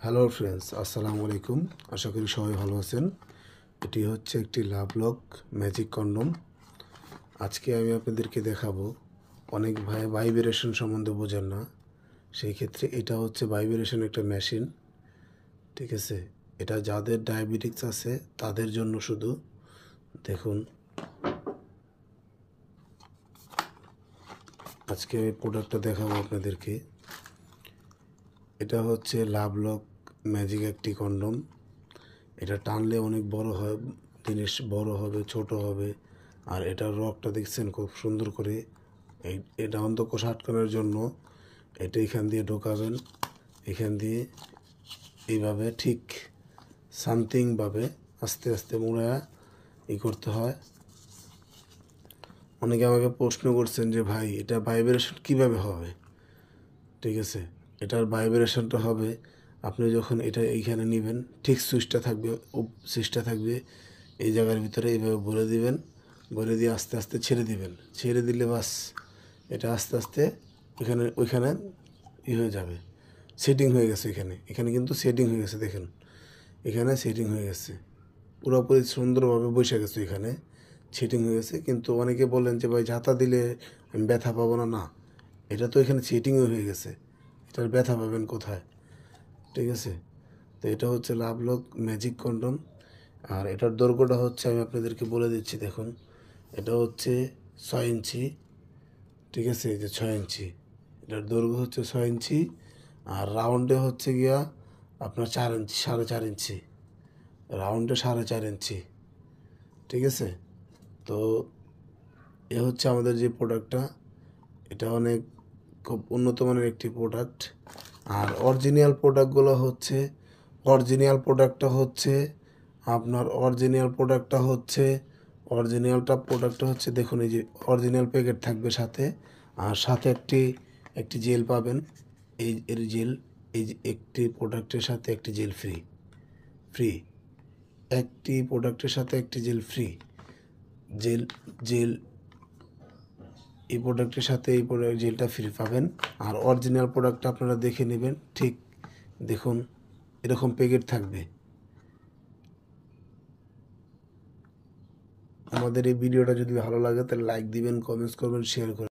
Hello friends, আসসালামু আলাইকুম। আশা করি সবাই ভালো আছেন। এটি হচ্ছে একটি লাভলক ম্যাজিক কন্ডম। আজকে আমি আপনাদেরকে দেখাবো। অনেক ভাই ভাইব্রেশন সম্বন্ধে বোঝেন না, সেই ক্ষেত্রে এটা হচ্ছে ভাইব্রেশন একটা মেশিন। ঠিক আছে, এটা যাদের ডায়াবেটিক্স আছে তাদের জন্য শুধু। দেখুন, আজকে আমি প্রোডাক্টটা দেখাবো আপনাদেরকে। এটা হচ্ছে লাভলক ম্যাজিক একটি কন্ডম। এটা টানলে অনেক বড় হয়, জিনিস বড় হবে, ছোট হবে। আর এটার রকটা দেখছেন খুব সুন্দর করে। এটা অন্ধকোষ আটকানোর জন্য এটা এখান দিয়ে ঢোকাবেন, এখান দিয়ে এইভাবে ঠিক সামথিংভাবে আস্তে আস্তে মোড়া করতে হয়। অনেকে আমাকে প্রশ্ন করছেন যে ভাই, এটা ভাইব্রেশন কীভাবে হবে। ঠিক আছে, এটার ভাইব্রেশনটা হবে আপনি যখন এটা এইখানে নেবেন, ঠিক সুইচটা থাকবে এই জায়গার ভিতরে, এইভাবে ভরে দিবেন, ভরে দিয়ে আস্তে আস্তে ছেড়ে দিবেন। ছেড়ে দিলে বাস এটা আস্তে আস্তে ওইখানে হয়ে যাবে, সেটিং হয়ে গেছে। এখানে কিন্তু সেটিং হয়ে গেছে, দেখেন এখানে সেটিং হয়ে গেছে, পুরোপুরি সুন্দরভাবে বসে গেছে, এখানে সেটিং হয়ে গেছে। কিন্তু অনেকে বলেন যে ভাই, ঝাঁতা দিলে আমি ব্যথা পাবো না। না, এটা তো এখানে সেটিংও হয়ে গেছে, এটার ব্যথা পাবেন কোথায়। ঠিক আছে, তো এটা হচ্ছে লাভলক ম্যাজিক কন্ডম। আর এটার দৈর্ঘ্যটা হচ্ছে, আমি আপনাদেরকে বলে দিচ্ছি, দেখুন এটা হচ্ছে 6 ইঞ্চি। ঠিক আছে, এই যে 6 ইঞ্চি, এটার দৈর্ঘ্য হচ্ছে 6 ইঞ্চি। আর রাউন্ডে হচ্ছে গিয়া আপনার 4 ইঞ্চি, 4.5 ইঞ্চি, রাউন্ডে 4.5 ইঞ্চি। ঠিক আছে, তো এ হচ্ছে আমাদের যে প্রোডাক্টটা, এটা অনেক খুব উন্নত মানের একটি প্রোডাক্ট। আর অরিজিনাল প্রোডাক্টটা হচ্ছে আপনার প্রোডাক্টটা হচ্ছে দেখুন, এই যে অরিজিনাল প্যাকেট থাকবে সাথে। আর সাথে একটি জেল পাবেন, জেল, এই যে একটি প্রোডাক্টের সাথে একটি জেল ফ্রি, একটি প্রোডাক্টের সাথে একটি জেল ফ্রি। জেল এই প্রোডাক্টের সাথে এই জেলটা ফ্রি পাবেন। আর অরিজিনাল প্রোডাক্টটা আপনারা দেখে নেবেন, ঠিক দেখুন এরকম প্যাকেট থাকবে। আমাদের এই ভিডিওটা যদি ভালো লাগে তাহলে লাইক দিবেন, কমেন্টস করবেন, শেয়ার করবেন।